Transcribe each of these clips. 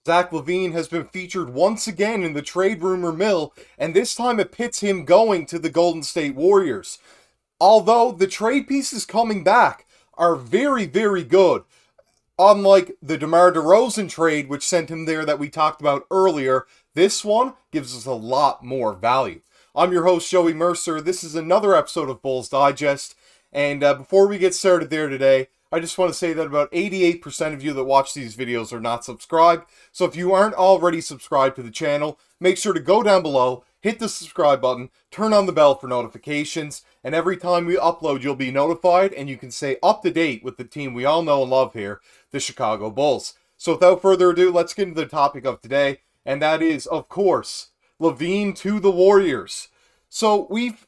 Zach LaVine has been featured once again in the trade rumor mill, and this time it pits him going to the Golden State Warriors. Although the trade pieces coming back are very, very good. Unlike the DeMar DeRozan trade, which sent him there that we talked about earlier, this one gives us a lot more value. I'm your host, Joey Mercer. This is another episode of Bulls Digest. And before we get started there today, I just want to say that about 88% of you that watch these videos are not subscribed. So if you aren't already subscribed to the channel, make sure to go down below, hit the subscribe button, turn on the bell for notifications, and every time we upload, you'll be notified, and you can stay up to date with the team we all know and love here, the Chicago Bulls. So without further ado, let's get into the topic of today, and that is, of course, LaVine to the Warriors. So we've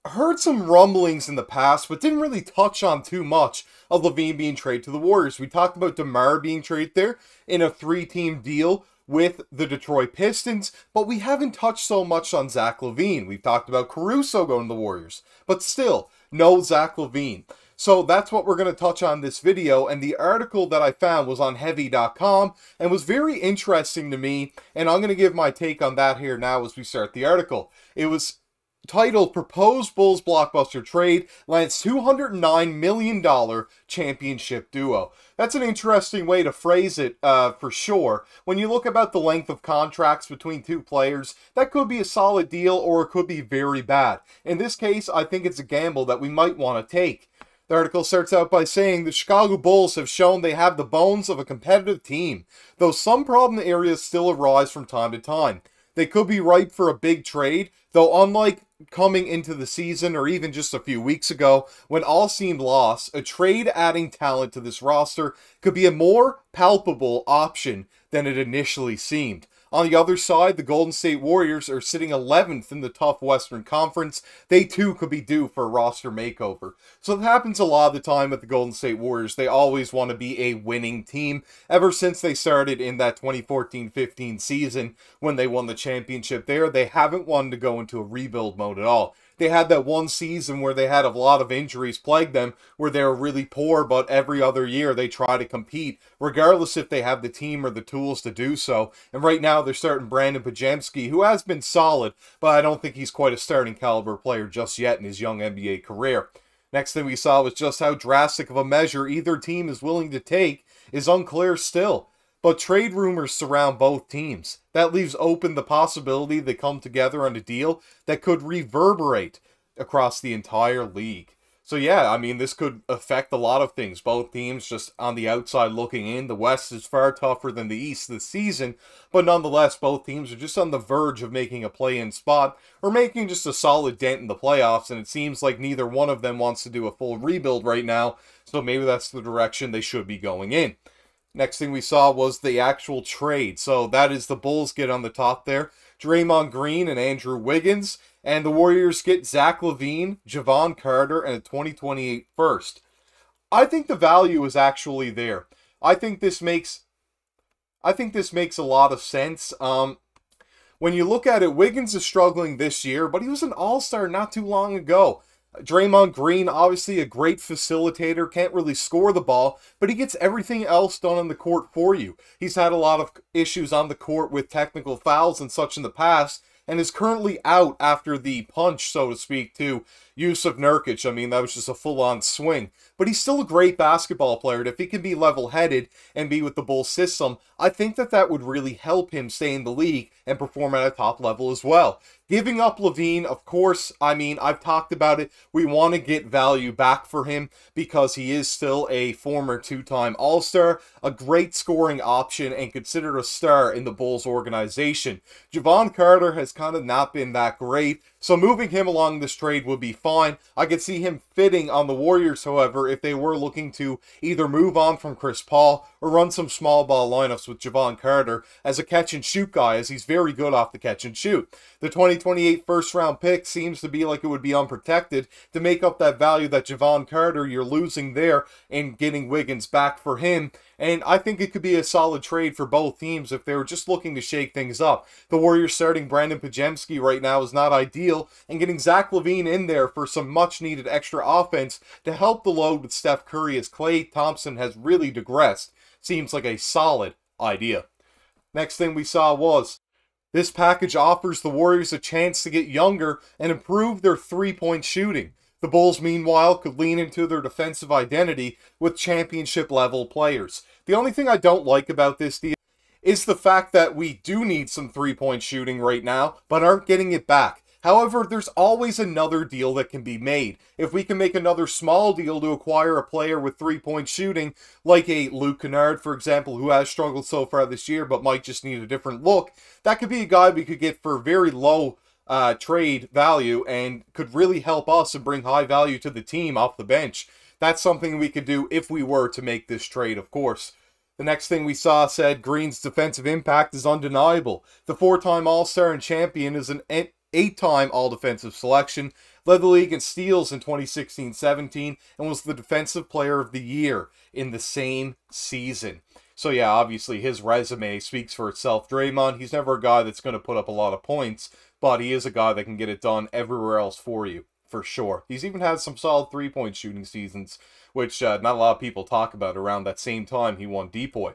heard some rumblings in the past, but didn't really touch on too much of LaVine being traded to the Warriors. We talked about DeMar being traded there in a 3-team deal with the Detroit Pistons, but we haven't touched so much on Zach LaVine. We've talked about Caruso going to the Warriors, but still, no Zach LaVine. So that's what we're going to touch on this video, and the article that I found was on heavy.com and was very interesting to me, and I'm going to give my take on that here now as we start the article. It was titled Proposed Bulls Blockbuster Trade Lands $209 million Championship Duo. That's an interesting way to phrase it for sure. When you look about the length of contracts between two players, that could be a solid deal or it could be very bad. In this case, I think it's a gamble that we might want to take. The article starts out by saying the Chicago Bulls have shown they have the bones of a competitive team, though some problem areas still arise from time to time. They could be ripe for a big trade, though unlike coming into the season or even just a few weeks ago when all seemed lost, a trade adding talent to this roster could be a more palpable option than it initially seemed. On the other side, the Golden State Warriors are sitting 11th in the tough Western Conference. They too could be due for a roster makeover. So it happens a lot of the time with the Golden State Warriors. They always want to be a winning team. Ever since they started in that 2014-15 season when they won the championship there, they haven't wanted to go into a rebuild mode at all. They had that one season where they had a lot of injuries plague them, where they were really poor, but every other year they try to compete, regardless if they have the team or the tools to do so. And right now they're starting Brandon Podziemski, who has been solid, but I don't think he's quite a starting caliber player just yet in his young NBA career. Next thing we saw was just how drastic of a measure either team is willing to take is unclear still. But trade rumors surround both teams. That leaves open the possibility they come together on a deal that could reverberate across the entire league. So yeah, I mean, this could affect a lot of things. Both teams just on the outside looking in. The West is far tougher than the East this season, but nonetheless, both teams are just on the verge of making a play-in spot or making just a solid dent in the playoffs, and it seems like neither one of them wants to do a full rebuild right now, so maybe that's the direction they should be going in. Next thing we saw was the actual trade. So that is the Bulls get on the top there. Draymond Green and Andrew Wiggins. And the Warriors get Zach LaVine, Jevon Carter, and a 2028 first. I think the value is actually there. I think this makes a lot of sense. When you look at it, Wiggins is struggling this year, but he was an all-star not too long ago. Draymond Green, obviously a great facilitator, can't really score the ball, but he gets everything else done on the court for you. He's had a lot of issues on the court with technical fouls and such in the past, and is currently out after the punch, so to speak, to Jusuf Nurkic. I mean, that was just a full-on swing. But he's still a great basketball player, and if he can be level-headed and be with the Bulls system, I think that that would really help him stay in the league and perform at a top level as well. Giving up LaVine, of course, I mean, I've talked about it. We want to get value back for him because he is still a former two-time All-Star, a great scoring option, and considered a star in the Bulls organization. Jevon Carter has kind of not been that great, so moving him along this trade would be fine. I could see him fitting on the Warriors, however, if they were looking to either move on from Chris Paul or run some small ball lineups with Jevon Carter as a catch-and-shoot guy, as he's very good off the catch-and-shoot. The 2028 first-round pick seems to be like it would be unprotected to make up that value that Jevon Carter you're losing there and getting Wiggins back for him. And I think it could be a solid trade for both teams if they were just looking to shake things up. The Warriors starting Brandon Podziemski right now is not ideal, and getting Zach LaVine in there for some much-needed extra offense to help the load with Steph Curry as Klay Thompson has really digressed seems like a solid idea. Next thing we saw was, this package offers the Warriors a chance to get younger and improve their three-point shooting. The Bulls, meanwhile, could lean into their defensive identity with championship-level players. The only thing I don't like about this deal is the fact that we do need some three-point shooting right now, but aren't getting it back. However, there's always another deal that can be made. If we can make another small deal to acquire a player with three-point shooting, like a Luke Kennard, for example, who has struggled so far this year but might just need a different look, that could be a guy we could get for very low trade value and could really help us and bring high value to the team off the bench. That's something we could do if we were to make this trade, of course. The next thing we saw said Green's defensive impact is undeniable. The four-time All-Star and champion is an eight-time All-Defensive selection, led the league in steals in 2016-17, and was the Defensive Player of the Year in the same season. So yeah, obviously his resume speaks for itself. Draymond, he's never a guy that's going to put up a lot of points, but he is a guy that can get it done everywhere else for you, for sure. He's even had some solid three-point shooting seasons, which not a lot of people talk about. Around that same time, he won Depoy.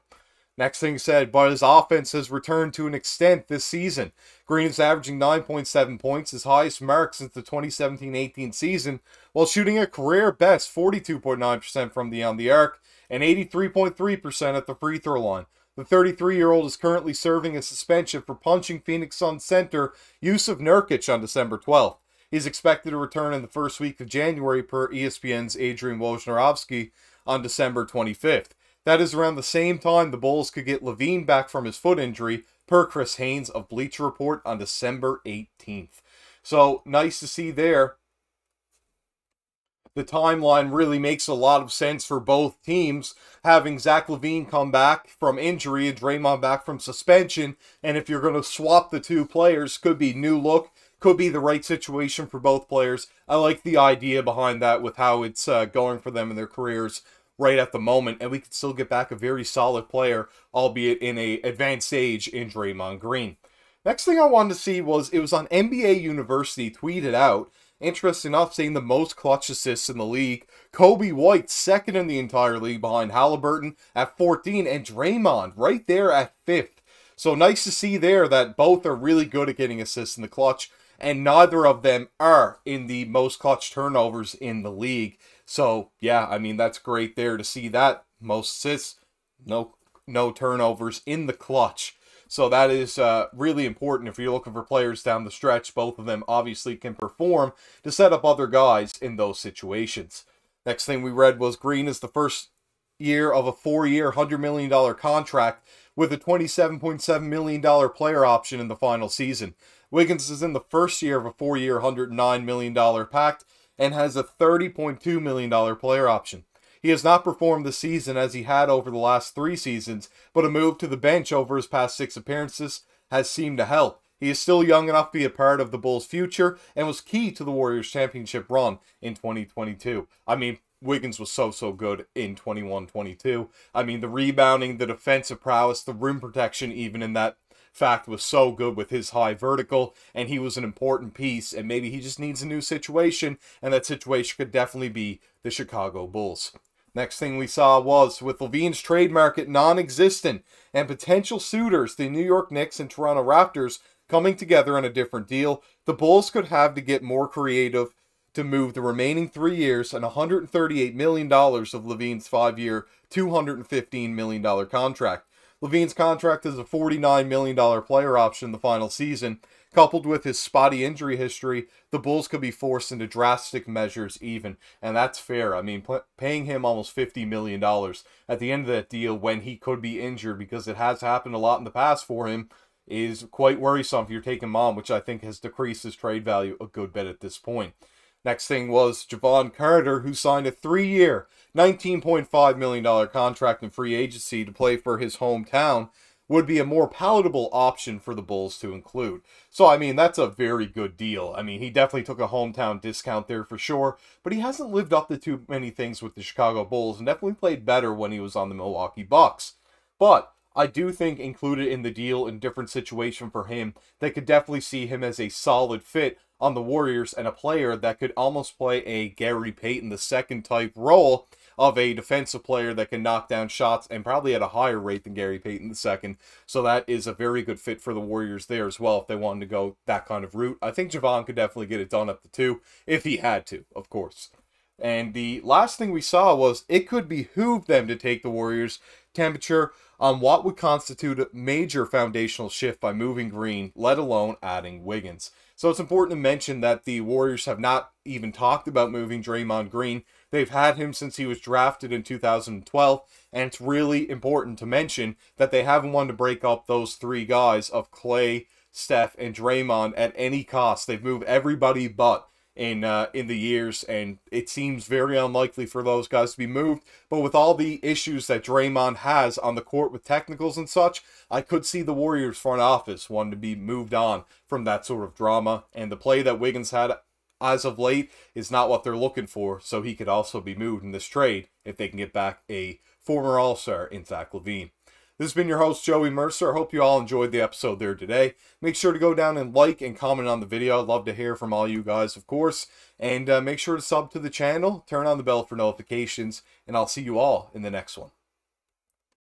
Next thing said, but his offense has returned to an extent this season. Green is averaging 9.7 points, his highest mark since the 2017-18 season, while shooting a career best 42.9% from beyond the arc and 83.3% at the free throw line. The 33-year-old is currently serving a suspension for punching Phoenix Suns center Yusuf Nurkic on December 12th. He's expected to return in the first week of January per ESPN's Adrian Wojnarowski on December 25th. That is around the same time the Bulls could get LaVine back from his foot injury, per Chris Haynes of Bleacher Report on December 18th. So, nice to see there. The timeline really makes a lot of sense for both teams, having Zach LaVine come back from injury and Draymond back from suspension, and if you're going to swap the two players, could be new look, could be the right situation for both players. I like the idea behind that with how it's going for them in their careers right at the moment, and we could still get back a very solid player, albeit in a advanced age in Draymond Green. Next thing I wanted to see was, it was on NBA University tweeted out, interesting enough, saying the most clutch assists in the league. Kobe White, second in the entire league behind Halliburton at 14, and Draymond right there at 5th. So nice to see there that both are really good at getting assists in the clutch, and neither of them are in the most clutch turnovers in the league. So, yeah, I mean, that's great there to see that. Most assists, no turnovers in the clutch. So that is really important if you're looking for players down the stretch. Both of them obviously can perform to set up other guys in those situations. Next thing we read was Green is the first year of a 4-year, $100 million contract with a $27.7 million player option in the final season. Wiggins is in the first year of a 4-year, $109 million pact and has a $30.2 million player option. He has not performed this season as he had over the last 3 seasons, but a move to the bench over his past 6 appearances has seemed to help. He is still young enough to be a part of the Bulls' future and was key to the Warriors' championship run in 2022. I mean, Wiggins was so good in 21-22. I mean, the rebounding, the defensive prowess, the rim protection even in that fact was so good with his high vertical, and he was an important piece, and maybe he just needs a new situation, and that situation could definitely be the Chicago Bulls. Next thing we saw was, with LaVine's trade market non-existent and potential suitors, the New York Knicks and Toronto Raptors, coming together on a different deal, the Bulls could have to get more creative to move the remaining 3 years and $138 million of LaVine's 5-year, $215 million contract. LaVine's contract is a $49 million player option in the final season. Coupled with his spotty injury history, the Bulls could be forced into drastic measures even, and that's fair. I mean, paying him almost $50 million at the end of that deal when he could be injured, because it has happened a lot in the past for him, is quite worrisome if you're taking him on, which I think has decreased his trade value a good bit at this point. Next thing was Javon Carter, who signed a 3-year, $19.5 million contract in free agency to play for his hometown, would be a more palatable option for the Bulls to include. So, I mean, that's a very good deal. I mean, he definitely took a hometown discount there for sure, but he hasn't lived up to too many things with the Chicago Bulls and definitely played better when he was on the Milwaukee Bucks. But I do think included in the deal in a different situation for him, they could definitely see him as a solid fit on the Warriors and a player that could almost play a Gary Payton II type role of a defensive player that can knock down shots and probably at a higher rate than Gary Payton II. So that is a very good fit for the Warriors there as well if they wanted to go that kind of route. I think Javon could definitely get it done up to 2 if he had to, of course. And the last thing we saw was it could behoove them to take the Warriors' temperature on what would constitute a major foundational shift by moving Green, let alone adding Wiggins. So it's important to mention that the Warriors have not even talked about moving Draymond Green. They've had him since he was drafted in 2012, and it's really important to mention that they haven't wanted to break up those 3 guys of Klay, Steph, and Draymond at any cost. They've moved everybody but in the years, and it seems very unlikely for those guys to be moved. But with all the issues that Draymond has on the court with technicals and such, I could see the Warriors front office wanting to be moved on from that sort of drama. And the play that Wiggins had as of late is not what they're looking for, so he could also be moved in this trade if they can get back a former All-Star in Zach LaVine. This has been your host, Joey Mercer. I hope you all enjoyed the episode there today. Make sure to go down and like and comment on the video. I'd love to hear from all you guys, of course. And make sure to sub to the channel, turn on the bell for notifications, and I'll see you all in the next one.